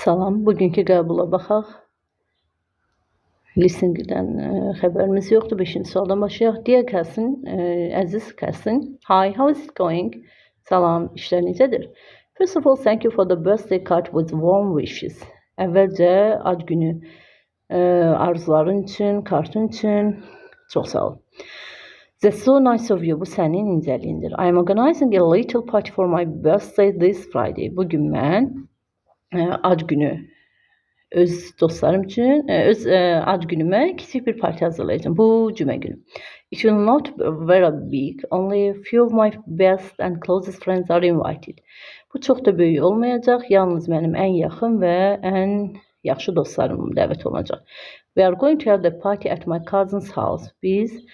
Salam, bugünkü qəbula baxaq. Listening-dən xəbərimiz yoxdur. 5-ci sualdan başlayaq. Dear cousin, əziz cousin, hi, how is it going? Salam, işlər necədir? First of all, thank you for the birthday card with warm wishes. Əvvəlcə ad günü arzuların üçün, kartın üçün çox sağ ol. That's so nice of you. Bu sənin incəliyindir. I am organizing a little party for my birthday this Friday. Bugün mən ad günü öz dostlarım üçün, öz ad günümə kiçik bir parti hazırlayacağım bu cümə günü. It will not be very big, only a few of my best and closest friends are invited. Bu çox da böyük olmayacaq, yalnız mənim ən yaxın və ən yaxşı dostlarım dəvət olacaq. We are going to have the party at my cousin's house. Biz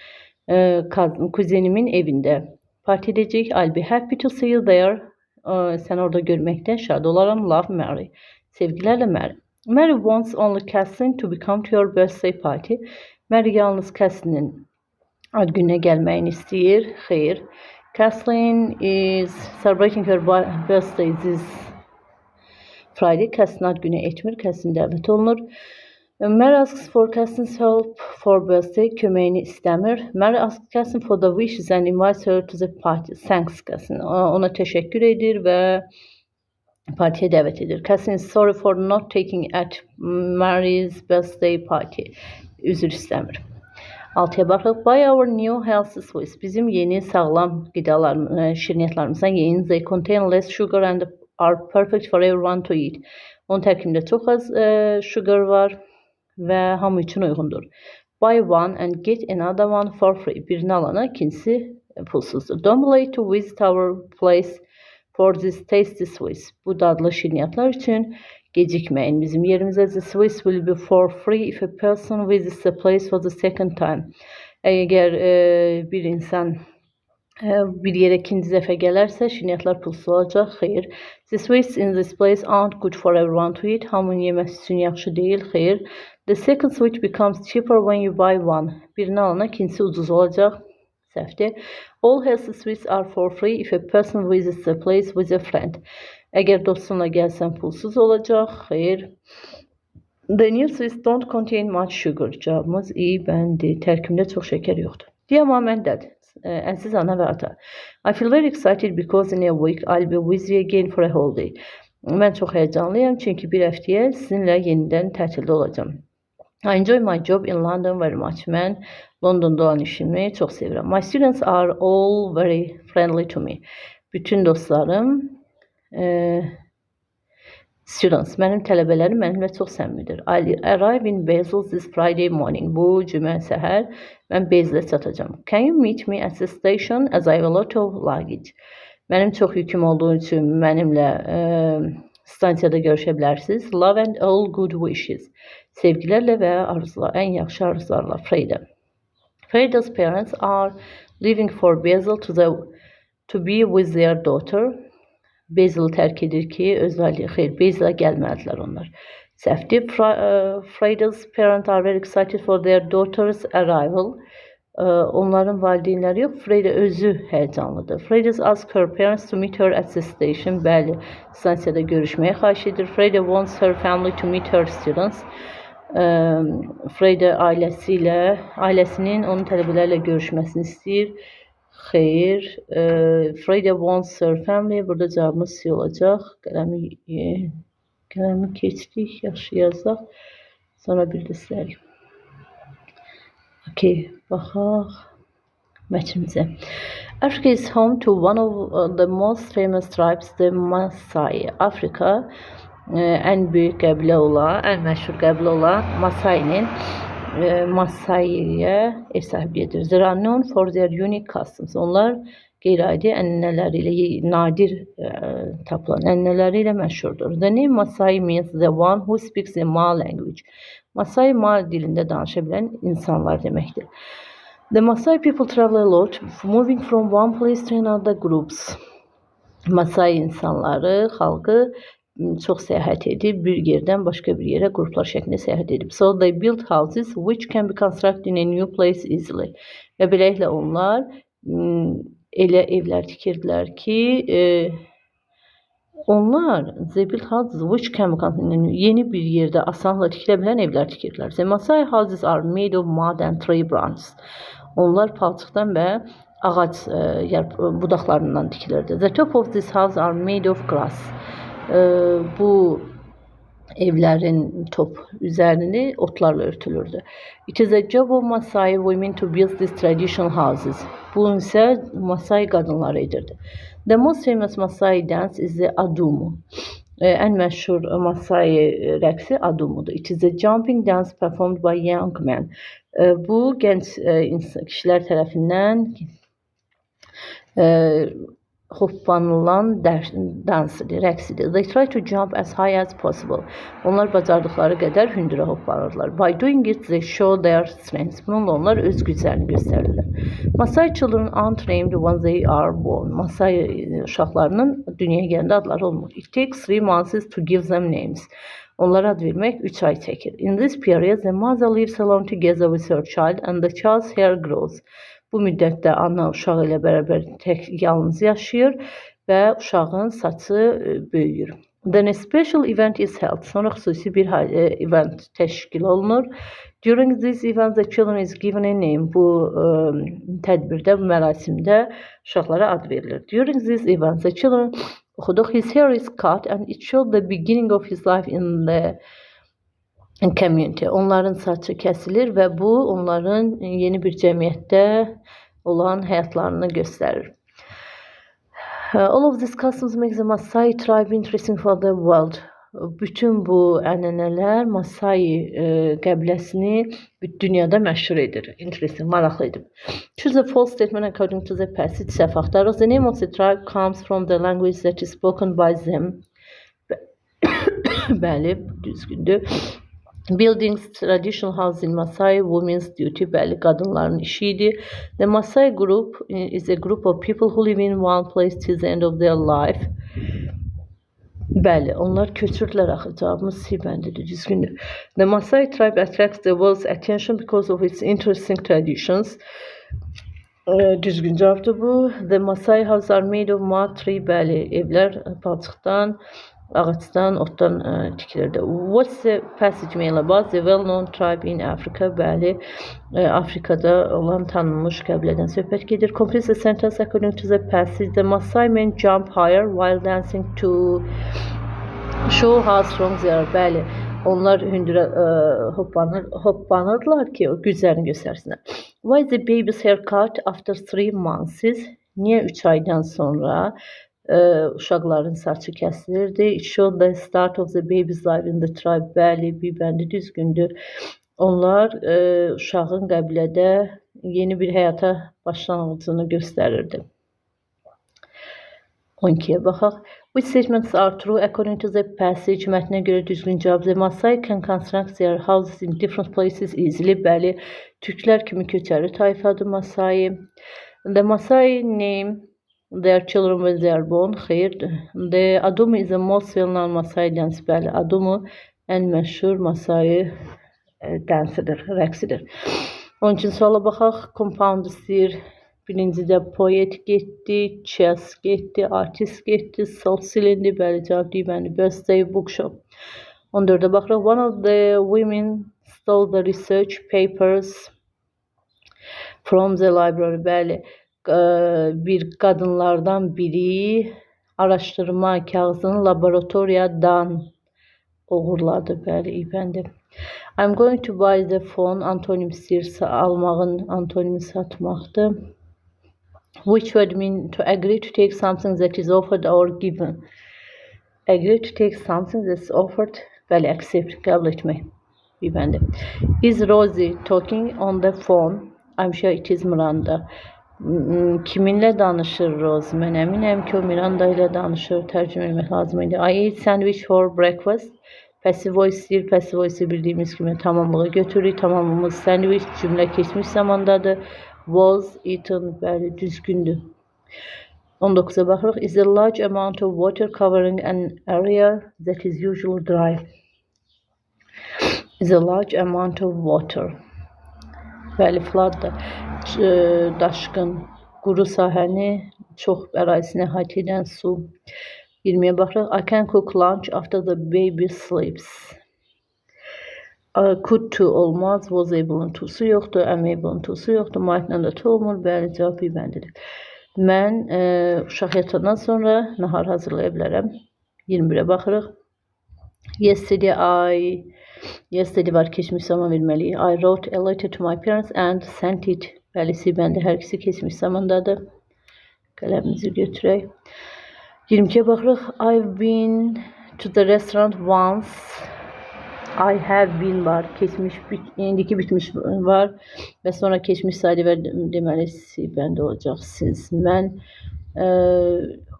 kuzenimin evində parti edəcəyik. I'll be happy to see you there. Sən orada görməkdən şad olaram. Love, Mary. Sevgilərlə Mary. Mary wants only Kathleen to become to your birthday party. Mary yalnız Kathleen'in ad gününə gəlməyini istəyir. Xeyr. Kathleen is celebrating her birthday this Friday. Kathleen ad günü etmir. Kathleen dəvət olunur. Mary asks for Kathleen's help for birthday. Köməyini istəmir. Mary asks Kathleen for the wishes and invites her to the party. Thanks Kathleen. Ona təşəkkür edir və partiyə dəvət edir. Kathleen is sorry for not taking at Mary's birthday party. Üzr istəmir. 6-ya baxaq. Buy our new healthy sweets. Bizim yeni sağlam şirniyyatlarımızdan yeyin. They contain less sugar and are perfect for everyone to eat. Onun tərkibində çox az sugar var və hamı üçün uyğundur. Buy one and get another one for free. Birini alana ikincisi pulsuzdur. Don't be late to visit our place for this tasty sweets. Bu dadlı şirniyyatlar üçün gecikməyin bizim yerimizə. The sweets will be for free if a person visits the place for the second time. Əgər bir insan bir yerə ikinci dəfə gələrsə, şirniyyatlar pulsuz olacaq. Xeyr. The sweets in this place aren't good for everyone to eat. Hamının yeməsi üçün yaxşı deyil. Xeyr. The second sweet becomes cheaper when you buy one. Birini alana ikincisi ucuz olacaq. Səhvdir. All healthy sweets are for free if a person visits the place with a friend. Əgər dostunla gəlsən pulsuz olacaq. Xeyr. The new sweets don't contain much sugar. Cavabımız I, bəndi. Tərkibində çox şəkər yoxdur. Dear mom and dad. Əziz ana və ata. I feel very excited because in a week I'll be with you again for a holiday. Mən çox həyəcanlıyam çünki bir həftəyə sizinlə yenidən tətildə olacağam. I enjoy my job in London very much. Mən Londonda olan işimi çox sevirəm. My students are all very friendly to me. Bütün dostlarım, mənim tələbələrim mənimlə çox səmimidir. I'll arrive in Basel this Friday morning. Bu cümə səhər mən Basel'ə çatacağam. Can you meet me at the station as I have a lot of luggage? Mənim çox yüküm olduğu üçün mənimlə stansiyada görüşə bilərsiniz. Love and all good wishes. Sevgilərlə və arzular, ən yaxşı arzularla. Freyda. Freyda's parents are leaving for Basel to be with their daughter. Basel'ı tərk edir ki, xeyr, Basel'a gəlmədilər onlar. Səhvdir. Freyda's parents are very excited for their daughter's arrival. Onların valideynləri yox, Freyda özü həyəcanlıdır. Freyda asks her parents to meet her at the station. Bəli, stansiyada görüşməyə xahiş edir. Freyda wants her family to meet her students. Freyda ailəsinin onun tələbələrlə görüşməsini istəyir. Xeyr. Freyda wants her family. Burada cavabımız C olacaq. Qələmi keçdik. Yaxşı yazaq. Sonra bir də silərik. Okay, baxaq mətnimizə. Africa is home to one of the most famous tribes, the Maasai. Afrika ən böyük qəbilə olan, ən məşhur qəbilə olan Maasai'yə ev sahibliyi edir. They are known for their unique customs. Onlar qeyri-adi ənənələri ilə, nadir tapılan ənənələri ilə məşhurdur. The name Maasai means the one who speaks the Ma language. Maasai Ma dilində danışa bilən insanlar deməkdir. The Maasai people travel a lot, moving from one place to another groups. Maasai insanları, xalqı çox səyahət edib, bir yerdən başqa bir yerə qruplar şəklində səyahət edib. So they build houses which can be constructed in a new place easily. Və beləliklə onlar elə evlər tikirdilər ki, Onlar they built houses which can be yeni bir yerdə asanla tikilə bilən evlər tikirdilər. The Maasai houses are made of mud and tree branches. Onlar palçıqdan və ağac budaqlarından tikilirdi. The top of this house are made of grass. Bu evlərin top üzerini otlarla örtülürdü. It is a job of Maasai women to build these traditional houses. Bu isə Maasai qadınları edirdi. The most famous Maasai dance is the adumu. En məşhur Maasai rəqsi adumudur. It is a jumping dance performed by young men. Bu gənc kişilər tərəfindən hoppanılan dansıdır, rəqsidir. They try to jump as high as possible. Onlar bacardıqları qədər hündürə hoppanırlar. By doing it, they show their strength. Bununla onlar öz güclərini göstərirlər. Maasai children aren't named when they are born. Maasai uşaqlarının dünyaya gələndə adları olmur. It takes 3 months to give them names. Onlara ad vermək 3 ay çəkir. In this period, the mother lives alone together with her child and the child's hair grows. Bu müddətdə ana uşağı ilə bərabər yalnız yaşayır və uşağın saçı böyüyür. Then a special event is held. Sonra xüsusi bir event təşkil olunur. During this event, the children is given a name. Bu tədbirdə, bu mərasimdə uşaqlara ad verilir. During this event, the children oxuduq. His hair is cut and it showed the beginning of his life in the community. Onların saçı kəsilir və bu onların yeni bir cəmiyyətdə olan həyatlarını göstərir. All of these customs make the Maasai tribe interesting for the world. Bütün bu ənənələr Maasai qəbiləsini dünyada məşhur edir. Interesting, maraqlı edir. Choose a false statement according to the passage. Səhv axtarırıq. The name of the tribe comes from the language that is spoken by them. Bəli, düzgündür. Buildings, traditional house in Maasai, women's duty, bəli, qadınların işi idi. The Maasai group is a group of people who live in one place till the end of their life. Bəli, onlar köçürdülər axı, cavabımız C bəndidir, düzgündür. The Maasai tribe attracts the world's attention because of its interesting traditions. Düzgün cavabdır bu. The Maasai houses are made of mud, tree, bəli, evlər palçıqdan, ağaçdan, otdan tikilirdi. What's the passage mail about? The well-known tribe in Africa. Bəli, Afrikada olan tanınmış qəbilədən söhbət gedir. Complete the sentence according to the passage. The Maasai men jump higher while dancing to show how strong they are. Bəli, onlar hündürə hoppanırlar ki, o güclərini göstərsinlər. Why is the baby's hair cut after 3 months? Niyə 3 aydan sonra uşaqların saçı kəsilirdi? It showed the start of the baby's life in the tribe. Bəli, bir bəndi düzgündür. Onlar uşağın qəbilədə yeni bir həyata başlanğıcını göstərirdi. 12-yə baxaq. Which statements are true according to the passage? Mətnə görə düzgün cavab. The Maasai can construct their houses in different places easily. Bəli, türklər kimi köçəri tayfadır Maasai. The Maasai name their children when they are born. Xeyr. The adumu is the most well-known Maasai dance. Bəli, adumu ən məşhur Maasai dansidir, rəqsidir. Onun üçün suala baxaq. Compound istəyir. Birincidə poet getdi, chess getdi, artist getdi, salt silindi. Bəli, cavab deyib, bəli, birthday bookshop. 14-də baxırıq. One of the women stole the research papers from the library. Bəli, bir qadınlardan biri araşdırma kağızını laboratoriyadan uğurladı. Bəli, ibəndir. I'm going to buy the phone. Antonim istəyirsə almağın antonimi satmaqdır. Which would mean to agree to take something that is offered or given. Agree to take something that's offered. Bəli, accept, qəbul etmək. İbəndir. Is Rosie talking on the phone? I'm sure it is Miranda. Kiminlə danışır Rose? Mən əminəm ki, o Miranda ilə danışır. Tərcümə etmək lazım idi. I ate sandwich for breakfast. Passive voice istəyir. Passive voice bildiyimiz kimi tamamlığı götürür. Tamamımız sandwich cümlə keçmiş zamandadır. Was eaten. Bəli, düzgündür. 19-a baxırıq. Is a large amount of water covering an area that is usually dry. Is a large amount of water. Bəli, flooddır. Daşqın, quru sahəni, çox ərazisini əhatə edən su. 20-yə baxırıq. I can cook lunch after the baby sleeps. Could to olmaz. Was able to'su yoxdur. Am able to'su yoxdur. Might-la da to olmur. Bəli, cavab bir bəndidir. Mən uşaq yatandan sonra nahar hazırlaya bilərəm. 21-ə baxırıq. Yesterday var, keçmiş zaman verməliyik. I wrote a letter to my parents and sent it. Bəli, si bəndi hər ikisi keçmiş zamandadır. Qələmimizi götürək. 22-yə baxırıq. I've been to the restaurant once. I have been var. Keçmiş, indiki bitmiş var. Və sonra keçmiş sayılı və deməli si bəndi olacaq. Siz. Mən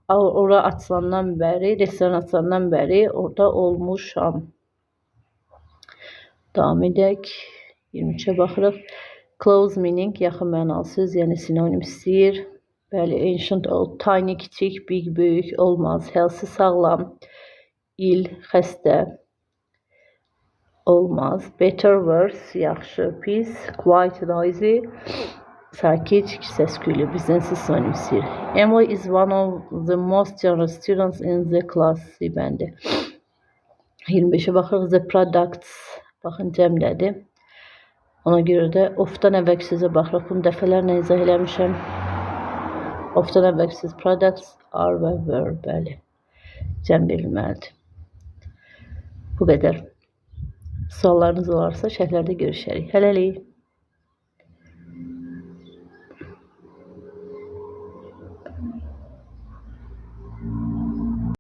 ora açılandan bəri, restoran açılandan bəri orada olmuşam. Davam edək. 23-ə baxırıq. Close meaning, yaxın mənalı söz, yəni sinonim istəyir. Bəli, ancient, old, tiny, kiçik, big, böyük, olmaz, healthy, sağlam, ill, xəstə, olmaz. Better, worse, yaxşı, pis, quiet, noisy, sakit, səs-küylü, bizdən siz sinonim istəyir. Emily is one of the most generous students in the class. Bəndi. 25-ə baxırıq. The products, baxın, cəmlədir. Ona görə də of-dan əvvəlki sözə baxırıq. Bunu dəfələrlə izah eləmişəm. Of-dan əvvəlki söz products, are və were, bəli. Cəm verilməlidir. Bu qədər. Suallarınız olarsa şərhlərdə görüşərik. Hələlik.